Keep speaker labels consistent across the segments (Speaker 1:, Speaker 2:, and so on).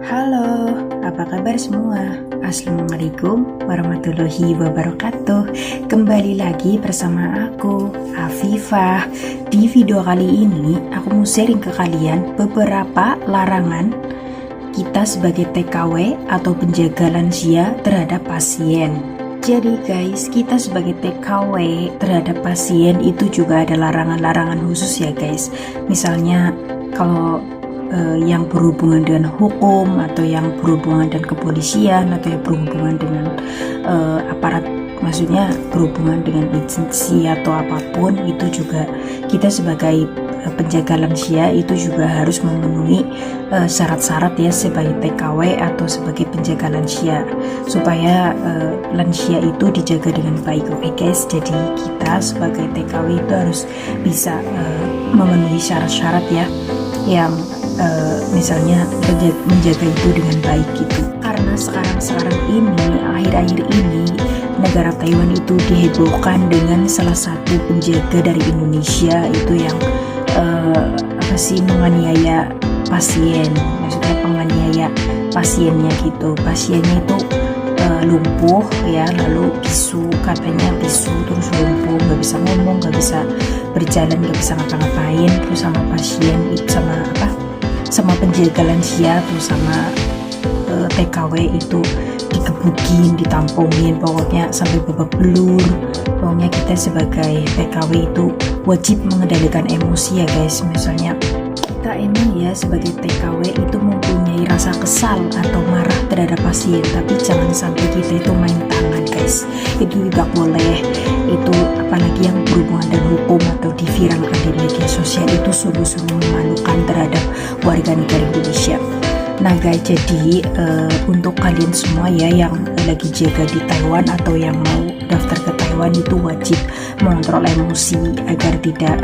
Speaker 1: Halo, apa kabar semua? Assalamualaikum warahmatullahi wabarakatuh. Kembali lagi bersama aku, Afifah. Di video kali ini, aku mau sharing ke kalian beberapa larangan kita sebagai TKW atau penjaga lansia terhadap pasien. Jadi guys, kita sebagai TKW terhadap pasien itu juga ada larangan-larangan khusus ya guys. Misalnya kalau yang berhubungan dengan hukum atau yang berhubungan dengan kepolisian atau yang berhubungan dengan aparat, maksudnya berhubungan dengan agensi atau apapun, itu juga kita sebagai penjaga lansia itu juga harus memenuhi syarat-syarat ya sebagai TKW atau sebagai penjaga lansia supaya lansia itu dijaga dengan baik. Oke guys, jadi kita sebagai TKW itu harus bisa memenuhi syarat-syarat ya yang misalnya menjaga itu dengan baik gitu. Karena sekarang ini, akhir-akhir ini, negara Taiwan itu dihebohkan dengan salah satu penjaga dari Indonesia itu yang menganiaya pasien, maksudnya penganiaya pasiennya gitu. Pasiennya itu lumpuh ya, lalu bisu, katanya bisu terus lumpuh, nggak bisa ngomong, nggak bisa berjalan, nggak bisa ngapa-ngapain. Terus sama pasien sama penjaga lansia terus sama TKW itu dikebukin, ditampungin, pokoknya sampai babak belur. Pokoknya kita sebagai TKW itu wajib mengendalikan emosi ya guys. Misalnya kita emang ya sebagai TKW itu mempunyai rasa kesal atau marah terhadap pasien, tapi jangan sampai kita itu main tangan guys. Itu tidak boleh. Itu apalagi yang berhubungan dengan hukum atau diviralkan di media sosial, itu sungguh-sungguh memalukan terhadap warga negara Indonesia. Nah guys, jadi untuk kalian semua ya yang lagi jaga di Taiwan atau yang mau daftar ke Taiwan itu wajib mengontrol emosi agar tidak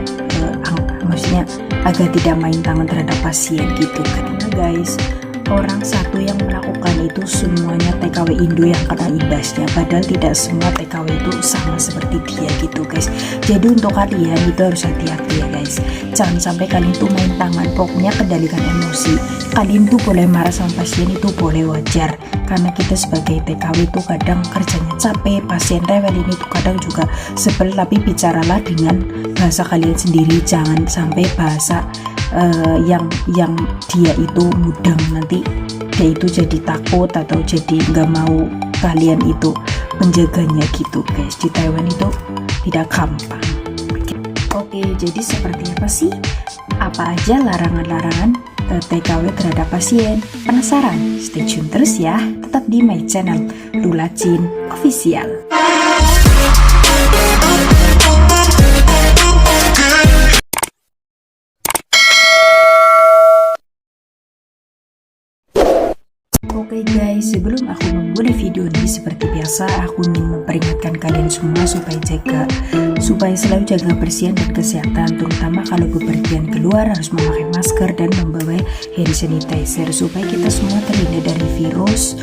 Speaker 1: agar tidak main tangan terhadap pasien gitu. Karena guys, orang satu yang melakukan itu semuanya TKW Indo yang kena imbasnya, padahal tidak semua TKW itu sama seperti dia gitu guys. Jadi untuk kalian itu harus hati-hati ya guys, jangan sampai kalian tuh main tangan. Pokoknya kendalikan emosi. Kalian tuh boleh marah sama pasien, itu boleh, wajar, karena kita sebagai TKW itu kadang kerjanya capek, pasien rewel, ini tuh kadang juga sebel. Tapi bicaralah dengan bahasa kalian sendiri, jangan sampai bahasa yang dia itu mudeng, nanti dia itu jadi takut atau jadi nggak mau kalian itu menjaganya gitu guys. Di Taiwan itu tidak gampang. Oke, jadi seperti apa sih? Apa aja larangan-larangan TKW terhadap pasien? Penasaran? Stay tune terus ya, tetap di my channel Lulacin Official. Oke guys, sebelum aku memulai video ini, seperti biasa aku ingin memperingatkan kalian semua supaya selalu jaga kebersihan dan kesehatan, terutama kalau bepergian keluar harus memakai masker dan membawa hand sanitizer supaya kita semua terhindar dari virus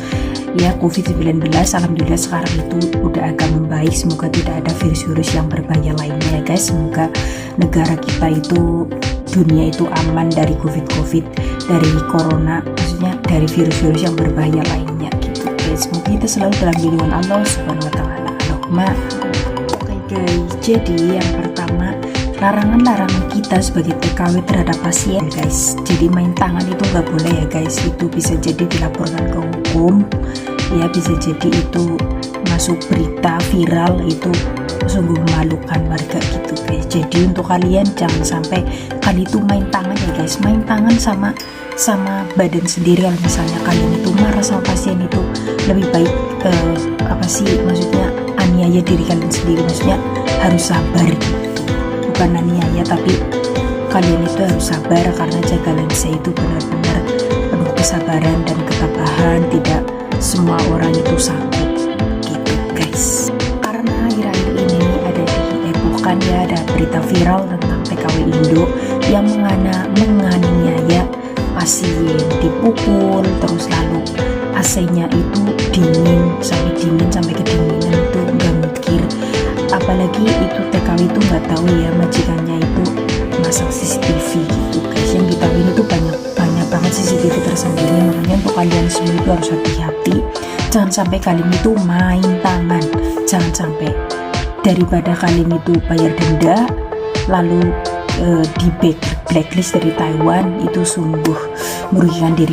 Speaker 1: ya COVID-19. Alhamdulillah sekarang itu udah agak membaik, semoga tidak ada virus-virus yang berbahaya lainnya ya guys. Semoga negara kita itu, dunia itu aman dari COVID, dari corona, maksudnya dari virus-virus yang berbahaya lainnya gitu guys. Semoga kita selalu dalam lindungan Allah Subhanahu wa taala. Allahumma. Oke guys, jadi yang pertama, larangan-larangan kita sebagai TKW terhadap pasien guys. Jadi main tangan itu nggak boleh ya guys, itu bisa jadi dilaporkan ke hukum ya, bisa jadi itu masuk berita viral, itu sungguh memalukan warga gitu guys. Jadi untuk kalian jangan sampai kalian itu main tangan ya guys. Main tangan sama badan sendiri. Kalau misalnya kalian itu marah sama pasien, itu lebih baik maksudnya aniaya diri kalian sendiri, maksudnya harus sabar gitu. Bukan aniaya, tapi kalian itu harus sabar, karena jaga lansia itu benar-benar penuh kesabaran dan ketabahan. Tidak semua orang itu sanggup gitu guys. Karena akhir-akhir ini ada dihebohkan ya, ada berita viral tentang TKW Indo yang menganiaya pasien, dipukul, terus lalu AC-nya itu dingin sampai kedinginan, itu nggak mikir. Apalagi itu TKW itu nggak tahu ya majikannya itu masang CCTV gitu guys. Yang di Taiwan itu banyak banget CCTV tersembunyi. Makanya untuk kalian semua itu harus hati-hati, jangan sampai kalian itu main tangan, jangan sampai daripada kalian itu bayar denda lalu di blacklist dari Taiwan, itu sungguh merugikan diri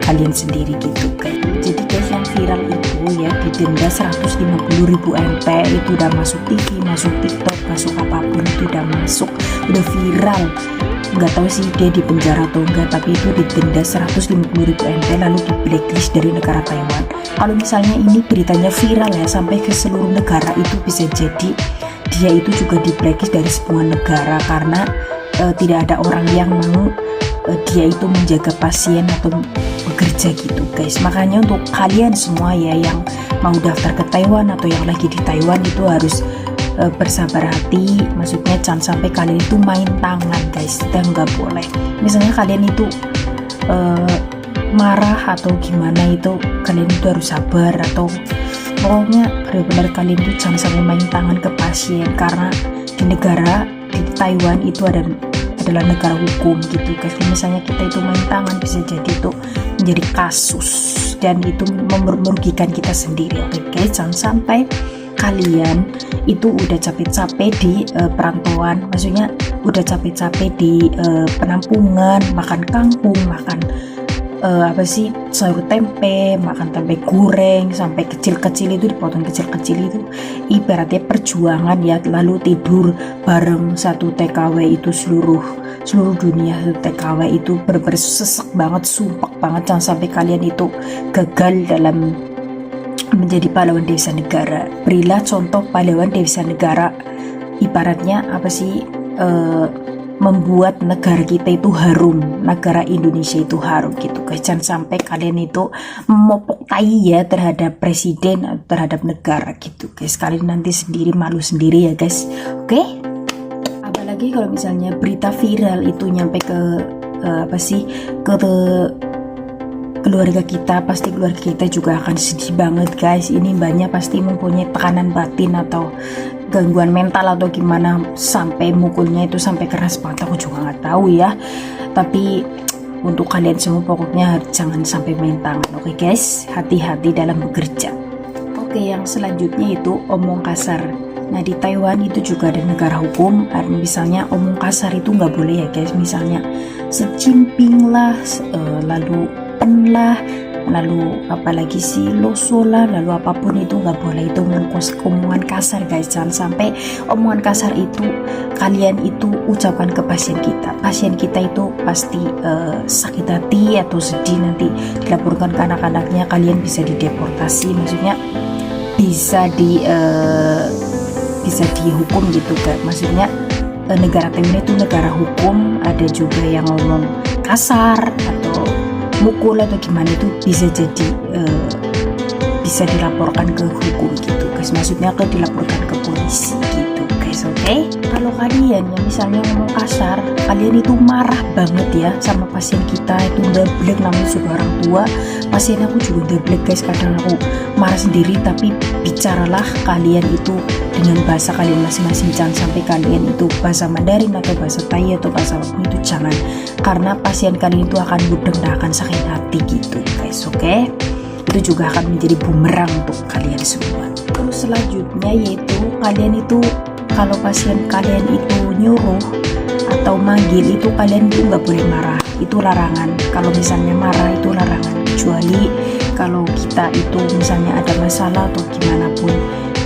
Speaker 1: kalian sendiri gitu guys. Jadi guys, yang viral itu ya didenda 150.000 NT, itu udah masuk TV, masuk TikTok, masuk apapun itu udah masuk, udah viral. Nggak tahu sih dia di penjara atau enggak, tapi itu didenda 150.000 NT lalu di blacklist dari negara Taiwan. Kalau misalnya ini beritanya viral ya sampai ke seluruh negara, itu bisa jadi dia itu juga di blacklist dari semua negara karena tidak ada orang yang mau dia itu menjaga pasien atau bekerja gitu guys. Makanya untuk kalian semua ya yang mau daftar ke Taiwan atau yang lagi di Taiwan itu harus bersabar hati, maksudnya jangan sampai kalian itu main tangan guys, kita nggak boleh. Misalnya kalian itu marah atau gimana, itu kalian itu harus sabar, atau pokoknya benar-benar kalian itu jangan sampai main tangan ke pasien, karena di Taiwan itu adalah negara hukum gitu guys. Misalnya kita itu main tangan bisa jadi itu menjadi kasus dan itu merugikan kita sendiri. Oke guys, jangan sampai kalian itu udah capek-capek di perantauan, maksudnya udah capek-capek di penampungan, makan kangkung, makan sayur tempe, makan tempe goreng sampai kecil-kecil itu dipotong kecil-kecil, itu ibaratnya perjuangan ya, lalu tidur bareng satu TKW itu seluruh dunia. TKW itu bener-bener sesek banget, sumpah banget. Jangan sampai kalian itu gagal dalam menjadi pahlawan devisa negara. Berilah contoh pahlawan devisa negara, ibaratnya membuat negara kita itu harum, negara Indonesia itu harum gitu guys. Jangan sampai kalian itu memopok tai ya terhadap presiden atau terhadap negara gitu guys. Kalian nanti sendiri malu sendiri ya guys. Oke? Apalagi kalau misalnya berita viral itu nyampe ke keluarga kita, pasti keluarga kita juga akan sedih banget guys. Ini banyak pasti mempunyai tekanan batin atau gangguan mental atau gimana sampai mukulnya itu sampai keras banget, aku juga nggak tahu ya. Tapi untuk kalian semua pokoknya jangan sampai main tangan. Oke guys, hati-hati dalam bekerja. Oke, yang selanjutnya itu omong kasar. Nah di Taiwan itu juga ada negara hukum, misalnya omong kasar itu nggak boleh ya guys. Misalnya secimping lah, lalu pen lah, lalu apalagi si loso lah, lalu apapun itu nggak boleh, itu omongan kasar guys. Jangan sampai omongan kasar itu kalian itu ucapkan ke pasien kita itu pasti sakit hati atau sedih, nanti dilaporkan ke anak-anaknya, kalian bisa dideportasi, maksudnya bisa dihukum gitu kan. Maksudnya negara Taiwan itu negara hukum, ada juga yang ngomong kasar atau mukul atau gimana itu bisa jadi bisa dilaporkan ke hukum gitu guys, maksudnya dilaporkan ke polisi gitu guys. Oke? Kalau kalian yang misalnya ngomong kasar, kalian itu marah banget ya sama pasien kita, itu udah black, namanya juga orang tua, pasien aku juga udah black guys, kadang aku marah sendiri. Tapi bicaralah kalian itu dengan bahasa kalian masing-masing, jangan sampai kalian itu bahasa Mandarin atau bahasa Thai atau bahasa apapun itu jangan, karena pasien kalian itu akan mudeng dan akan sakit hati gitu guys. Oke? Itu juga akan menjadi bumerang untuk kalian semua. Terus selanjutnya yaitu kalian itu kalau pasien kalian itu nyuruh atau manggil itu kalian itu nggak boleh marah, itu larangan. Kalau misalnya marah itu larangan, kecuali kalau kita itu misalnya ada masalah atau gimana pun,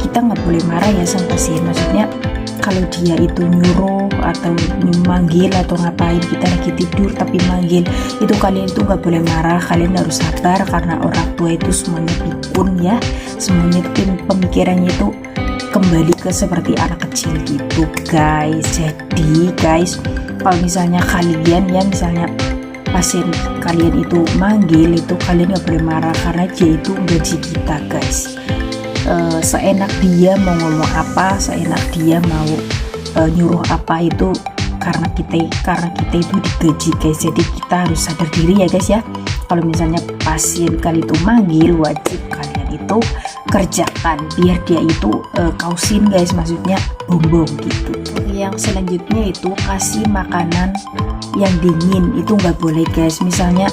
Speaker 1: kita nggak boleh marah ya sama pasien. Maksudnya kalau dia itu nyuruh atau manggil atau ngapain, kita lagi tidur tapi manggil, itu kalian itu nggak boleh marah, kalian harus sabar, karena orang tua itu semuanya pikun ya, semuanya itu pemikirannya itu kembali ke seperti anak kecil gitu guys. Jadi guys, kalau misalnya kalian ya misalnya pasien kalian itu manggil, itu kalian nggak boleh marah, karena dia itu gaji kita guys. Seenak dia mau ngomong apa, seenak dia mau nyuruh apa, itu karena kita itu digaji guys. Jadi kita harus sadar diri ya guys ya. Kalau misalnya pasien kalian itu manggil, wajib kalian itu kerjakan, biar dia itu kausin guys, maksudnya bombong gitu. Yang selanjutnya itu kasih makanan yang dingin, itu nggak boleh guys. Misalnya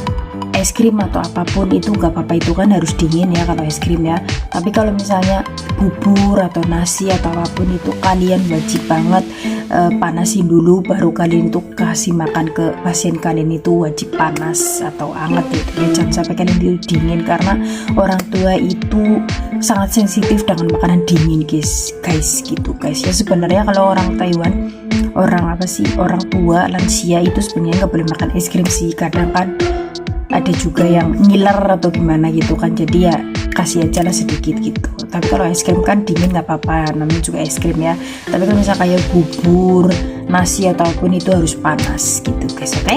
Speaker 1: es krim atau apapun itu nggak apa-apa, itu kan harus dingin ya kalau es krim ya. Tapi kalau misalnya bubur atau nasi atau apapun itu kalian wajib banget panasin dulu, baru kalian itu kasih makan ke pasien kalian, itu wajib panas atau hangat gitu ya. Jangan sampai kalian itu dingin, karena orang tua itu sangat sensitif dengan makanan dingin guys gitu guys ya. Sebenarnya kalau orang Taiwan, orang tua lansia itu sebenarnya nggak boleh makan es krim sih. Kadang kan ada juga yang ngiler atau gimana gitu kan, jadi ya kasih aja lah sedikit gitu. Tapi kalau es krim kan dingin nggak apa-apa, namanya juga es krim ya. Tapi kalau misalnya kayak bubur, nasi ataupun itu harus panas gitu guys, oke?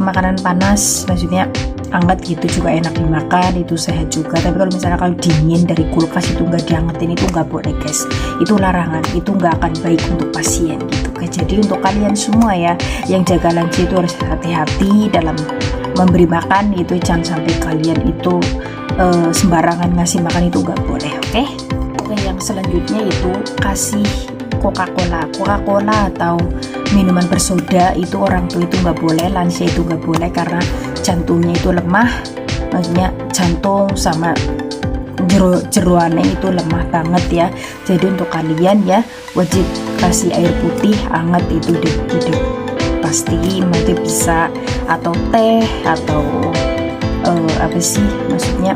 Speaker 1: Makanan panas maksudnya hangat gitu juga enak dimakan, itu sehat juga. Tapi kalau misalnya kalau dingin dari kulkas itu nggak diangetin, itu nggak boleh guys, itu larangan, itu nggak akan baik untuk pasien gitu guys. Jadi untuk kalian semua ya yang jaga lansia itu harus hati-hati dalam memberi makan, itu jangan sampai kalian itu sembarangan ngasih makan, itu nggak boleh, oke? Yang selanjutnya itu kasih Coca-Cola atau minuman bersoda, itu orang tua itu nggak boleh, lansia itu nggak boleh, karena jantungnya itu lemah, maksudnya jantung sama jeroannya itu lemah banget ya. Jadi untuk kalian ya wajib kasih air putih hangat, itu udah pasti, nanti bisa atau teh atau maksudnya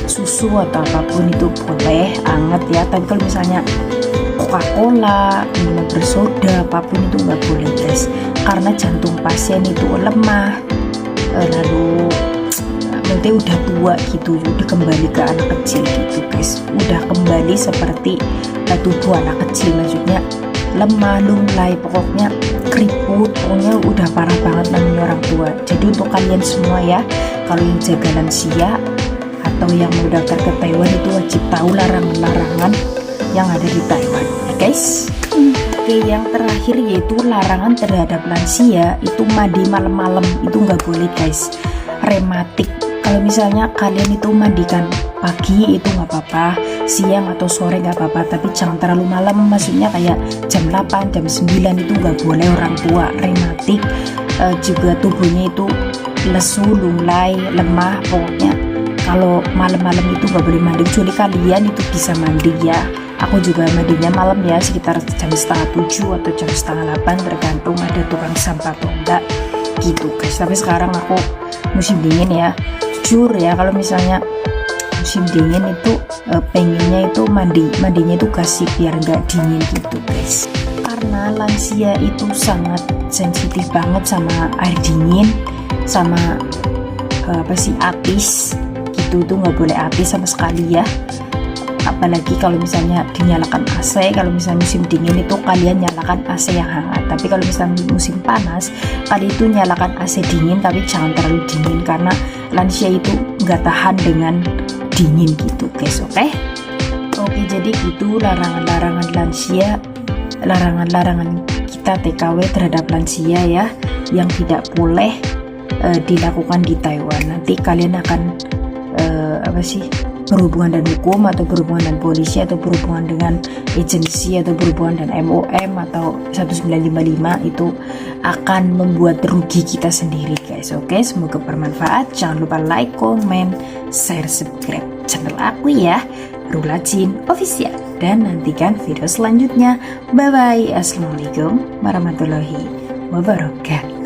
Speaker 1: susu atau apapun itu boleh hangat ya. Tapi kalau misalnya Coca-Cola, minuman bersoda, apapun itu nggak boleh guys, karena jantung pasien itu lemah, lalu nanti udah tua gitu, udah kembali ke anak kecil gitu guys, udah kembali seperti tubuh anak kecil, maksudnya lemah, lunglai, pokoknya keriput, pokoknya udah parah banget namanya orang tua. Jadi untuk kalian semua ya, kalau yang jaga lansia atau yang mau daftar ke Taiwan itu wajib tahu larangan-larangan yang ada di Taiwan ya guys. Oke, yang terakhir yaitu larangan terhadap lansia itu mandi malam-malam, itu nggak boleh guys. Rematik, kalau misalnya kalian itu mandikan pagi itu nggak apa-apa, siang atau sore nggak apa-apa, tapi jangan terlalu malam, maksudnya kayak jam 8, jam 9 itu nggak boleh. Orang tua rematik juga tubuhnya itu lesu, lunglai, lemah, pokoknya kalau malam-malam itu nggak boleh mandi, kecuali kalian itu bisa mandi ya. Aku juga mandinya malam ya, sekitar jam 6:30 atau jam 7:30, tergantung ada tukang sampah atau enggak gitu guys. Tapi sekarang aku musim dingin ya, jujur ya, kalau misalnya musim dingin itu pengennya itu mandinya itu kasih biar nggak dingin gitu guys, karena lansia itu sangat sensitif banget sama air dingin, sama atis gitu, itu nggak boleh atis sama sekali ya. Apalagi kalau misalnya dinyalakan AC, kalau misalnya musim dingin itu kalian nyalakan AC yang hangat. Tapi kalau misalnya musim panas, kalian itu nyalakan AC dingin, tapi jangan terlalu dingin, karena lansia itu nggak tahan dengan dingin gitu guys, oke? Oke, jadi gitu larangan-larangan lansia, larangan-larangan kita TKW terhadap lansia ya, yang tidak boleh dilakukan di Taiwan. Nanti kalian akan berhubungan dengan hukum, atau berhubungan dengan polisi, atau berhubungan dengan agensi, atau berhubungan dengan MOM atau 1955, itu akan membuat rugi kita sendiri guys, oke? Semoga bermanfaat. Jangan lupa like, comment, share, subscribe channel aku ya, Rula Jin Official, dan nantikan video selanjutnya. Bye bye. Assalamualaikum warahmatullahi wabarakatuh.